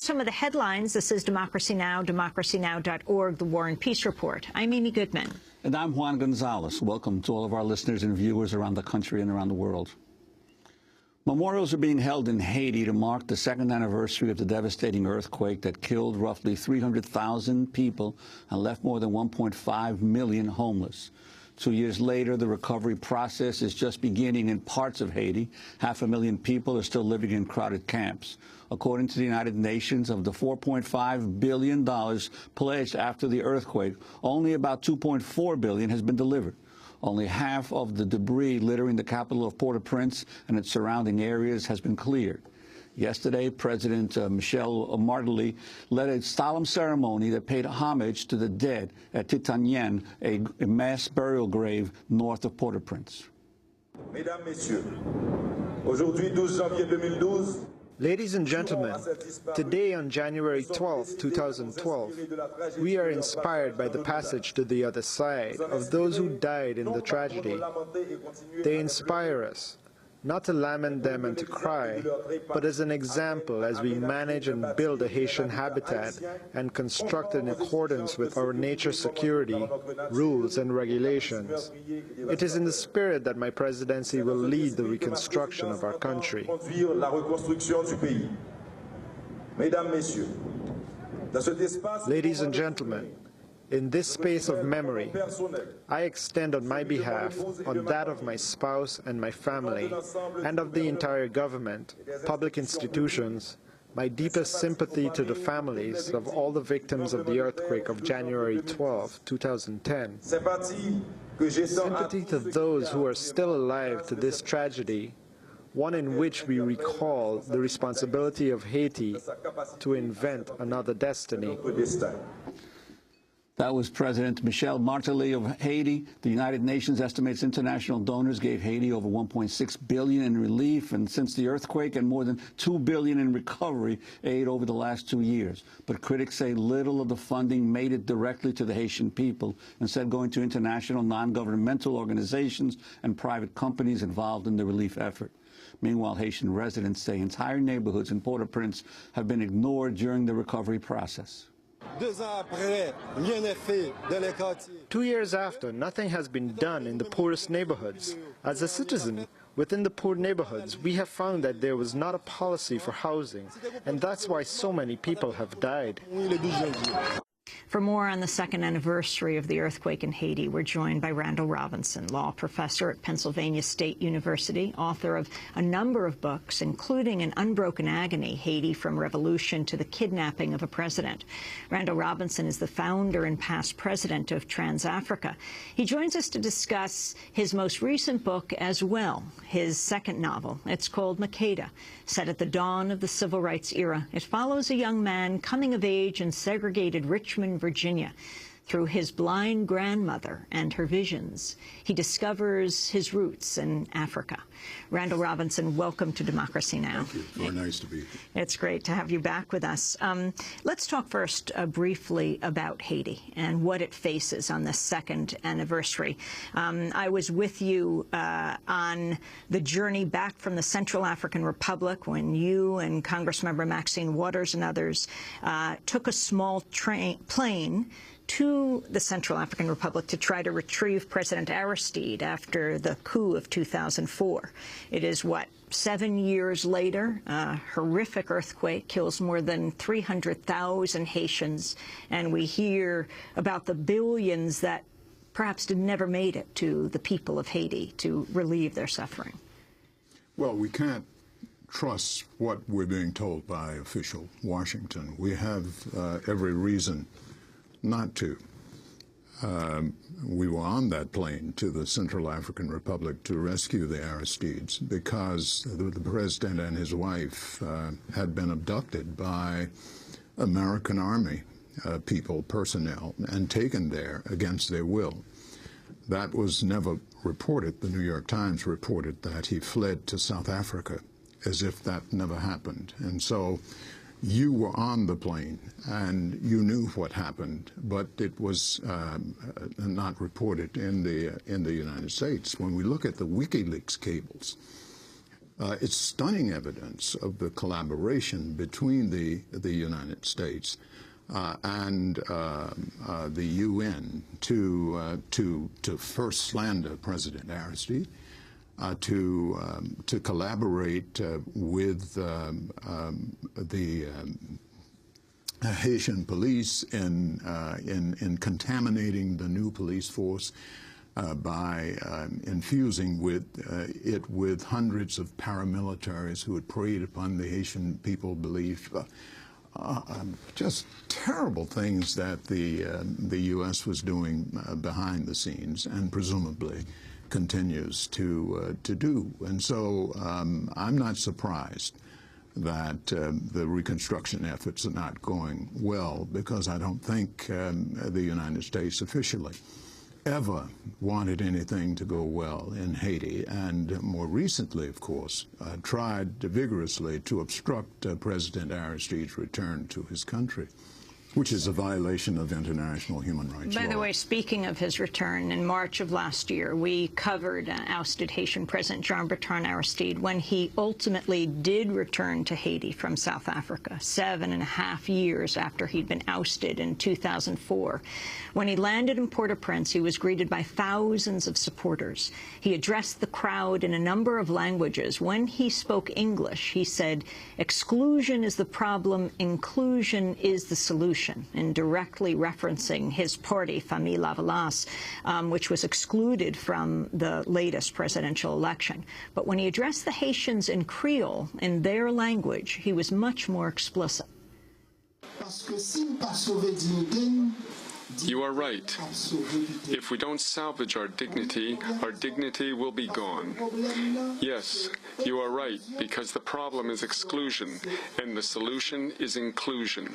Some of the headlines. This is Democracy Now!, democracynow.org, The War and Peace Report. I'm Amy Goodman. And I'm Juan Gonzalez. Welcome to all of our listeners and viewers around the country and around the world. Memorials are being held in Haiti to mark the second anniversary of the devastating earthquake that killed roughly 300,000 people and left more than 1.5 million homeless. 2 years later, the recovery process is just beginning in parts of Haiti. 500,000 people are still living in crowded camps. According to the United Nations, of the $4.5 billion pledged after the earthquake, only about $2.4 billion has been delivered. Only half of the debris littering the capital of Port-au-Prince and its surrounding areas has been cleared. Yesterday, President Michel Martelly led a solemn ceremony that paid homage to the dead at Titanien, a mass burial grave north of Port-au-Prince. Mesdames, Messieurs, aujourd'hui 12 janvier 2012. Ladies and gentlemen, today on January 12, 2012, we are inspired by the passage to the other side of those who died in the tragedy. They inspire us, not to lament them and to cry, but as an example as we manage and build a Haitian habitat and construct in accordance with our nature security, rules and regulations. It is in the spirit that my presidency will lead the reconstruction of our country. Ladies and gentlemen, in this space of memory, I extend on my behalf, on that of my spouse and my family, and of the entire government, public institutions, my deepest sympathy to the families of all the victims of the earthquake of January 12, 2010. Sympathy to those who are still alive to this tragedy, one in which we recall the responsibility of Haiti to invent another destiny. That was President Michel Martelly of Haiti. The United Nations estimates international donors gave Haiti over $1.6 billion in relief and since the earthquake and more than $2 billion in recovery aid over the last 2 years. But critics say little of the funding made it directly to the Haitian people, instead going to international non-governmental organizations and private companies involved in the relief effort. Meanwhile, Haitian residents say entire neighborhoods in Port-au-Prince have been ignored during the recovery process. 2 years after, nothing has been done in the poorest neighborhoods. As a citizen, within the poor neighborhoods, we have found that there was not a policy for housing, and that's why so many people have died. For more on the second anniversary of the earthquake in Haiti, we're joined by Randall Robinson, law professor at Pennsylvania State University, author of a number of books, including An Unbroken Agony, Haiti from Revolution to the Kidnapping of a President. Randall Robinson is the founder and past president of Trans-Africa. He joins us to discuss his most recent book as well, his second novel. It's called Makeda, set at the dawn of the civil rights era. It follows a young man coming of age in segregated Richmond, Virginia. Through his blind grandmother and her visions, he discovers his roots in Africa. Randall Robinson, welcome to Democracy Now! Thank you. Very nice to be here. It's great to have you back with us. Let's talk first briefly about Haiti and what it faces on the second anniversary. I was with you on the journey back from the Central African Republic when you and Congressmember Maxine Waters and others took a small plane to the Central African Republic to try to retrieve President Aristide after the coup of 2004. It is, 7 years later, a horrific earthquake kills more than 300,000 Haitians, and we hear about the billions that perhaps never made it to the people of Haiti to relieve their suffering. Well, we can't trust what we're being told by official Washington. We have every reason not to. We were on that plane to the Central African Republic to rescue the Aristides because the president and his wife had been abducted by American Army personnel, and taken there against their will. That was never reported. The New York Times reported that he fled to South Africa as if that never happened. And so you were on the plane, and you knew what happened, but it was not reported in the United States. When we look at the WikiLeaks cables, It's stunning evidence of the collaboration between the United States and the UN to first slander President Aristide, to collaborate with the Haitian police in contaminating the new police force by infusing it with hundreds of paramilitaries who had preyed upon the Haitian people belief. Just terrible things that the U.S. was doing behind the scenes, and presumably continues to do. And so I'm not surprised that the reconstruction efforts are not going well, because I don't think the United States officially ever wanted anything to go well in Haiti, and more recently, of course, tried vigorously to obstruct President Aristide's return to his country, which is a violation of international human rights law. By the way, speaking of his return, in March of last year, we covered ousted Haitian President Jean-Bertrand Aristide when he ultimately did return to Haiti from South Africa, 7.5 years after he'd been ousted in 2004. When he landed in Port-au-Prince, he was greeted by thousands of supporters. He addressed the crowd in a number of languages. When he spoke English, he said, "Exclusion is the problem, inclusion is the solution," and directly referencing his party, Famille Lavalas, which was excluded from the latest presidential election. But when he addressed the Haitians in Creole, in their language, he was much more explicit. You are right. If we don't salvage our dignity will be gone. Yes, you are right, because the problem is exclusion, and the solution is inclusion.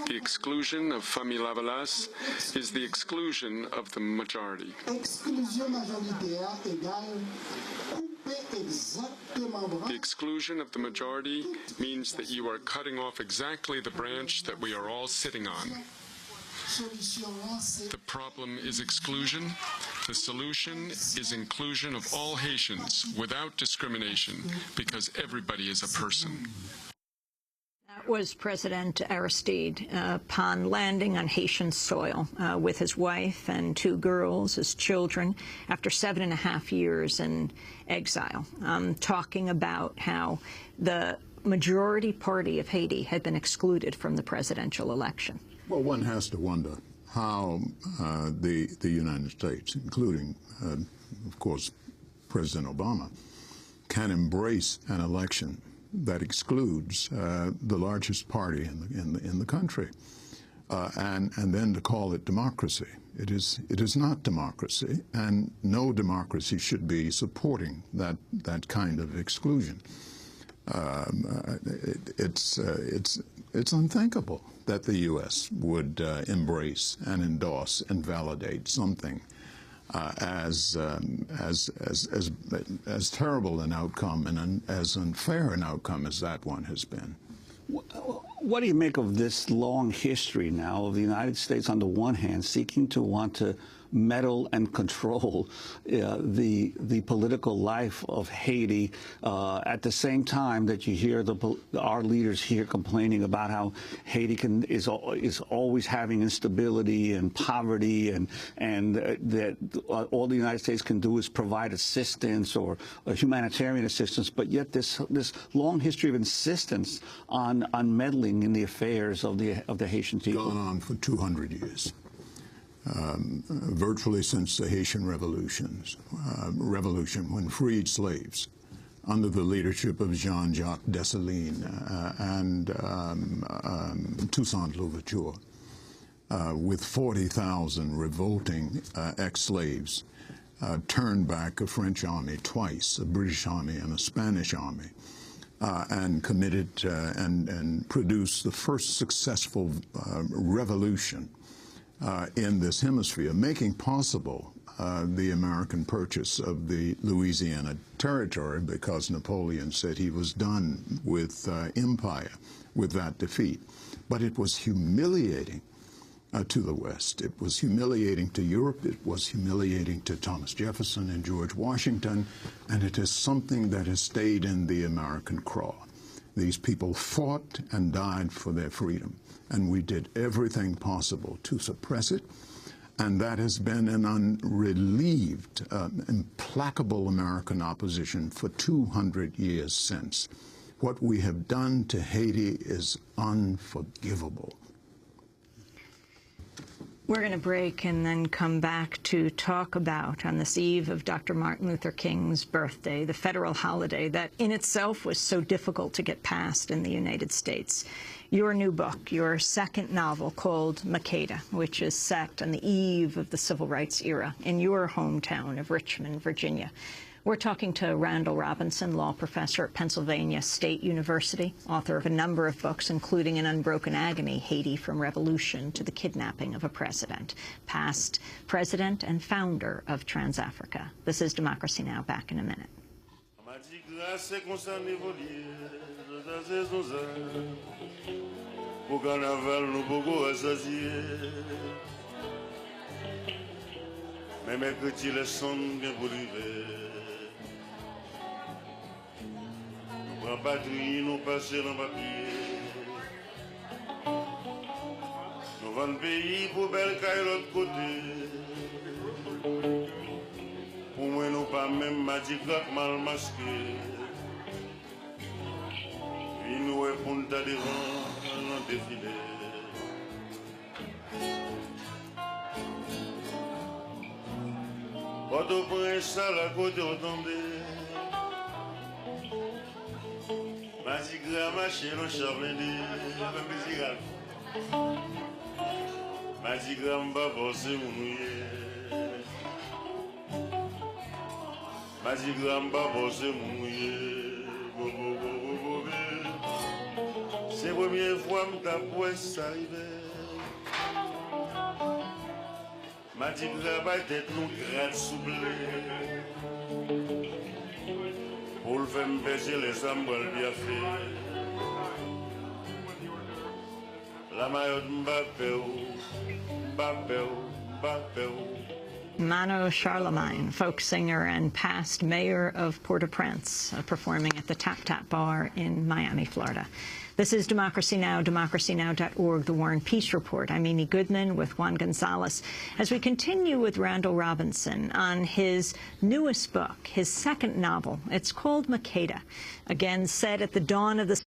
The exclusion of Famille Lavalas is the exclusion of the majority. The exclusion of the majority means that you are cutting off exactly the branch that we are all sitting on. The problem is exclusion. The solution is inclusion of all Haitians without discrimination, because everybody is a person. That was President Aristide upon landing on Haitian soil with his wife and 2 girls, his children, after 7.5 years in exile, talking about how the majority party of Haiti had been excluded from the presidential election. Well, one has to wonder how the United States, including, of course, President Obama, can embrace an election that excludes the largest party in the country, and then to call it democracy. It is not democracy, and no democracy should be supporting that kind of exclusion. It's unthinkable that the U.S. would embrace and endorse and validate something as terrible an outcome and as unfair an outcome as that one has been. What do you make of this long history now of the United States, on the one hand, seeking to want to meddle and control the political life of Haiti, at the same time that you hear our leaders here complaining about how Haiti is always having instability and poverty, and that all the United States can do is provide assistance or humanitarian assistance, but yet this long history of insistence on meddling in the affairs of the Haitian people. Gone on for 200 years. Virtually since the Haitian Revolution, when freed slaves under the leadership of Jean-Jacques Dessalines and Toussaint Louverture, with 40,000 revolting ex-slaves, turned back a French army twice, a British army and a Spanish army, and committed and produced the first successful revolution in this hemisphere, making possible the American purchase of the Louisiana Territory, because Napoleon said he was done with empire with that defeat. But it was humiliating to the West. It was humiliating to Europe. It was humiliating to Thomas Jefferson and George Washington, and it is something that has stayed in the American craw. These people fought and died for their freedom, and we did everything possible to suppress it, and that has been an unrelieved, implacable American opposition for 200 years since. What we have done to Haiti is unforgivable. We're going to break and then come back to talk about, on this eve of Dr. Martin Luther King's birthday, the federal holiday that in itself was so difficult to get past in the United States, your new book, your second novel called Makeda, which is set on the eve of the civil rights era in your hometown of Richmond, Virginia. We're talking to Randall Robinson, law professor at Pennsylvania State University, author of a number of books, including An Unbroken Agony, Haiti from Revolution to the Kidnapping of a President, past president and founder of Trans-Africa. This is Democracy Now! Back in a minute. En patrie, nous passer dans papier. Nous vendons pays pour belle caille l'autre côté. Pour moi, nous pas même magique mal masqué. Puis nous répondons à devant dans défilé. Port-au-Prince à la côte entendez. Magigra marché dans Charlene, même musical. Magigra m'a bossé mouillé. Magigra m'a bossé mouillé. C'est la première fois que m'ta poisse arrivé. Magigra va tête nous gratte soublé. Pour le faire me baisser les amboles bien fait. La maillot Mbappé, Mbappé, Mbappé. Mano Charlemagne, folk singer and past mayor of Port-au-Prince, performing at the Tap Tap Bar in Miami, Florida. This is Democracy Now!, democracynow.org, The War and Peace Report. I'm Amy Goodman with Juan Gonzalez as we continue with Randall Robinson on his newest book, his second novel. It's called Makeda, again set at the dawn of the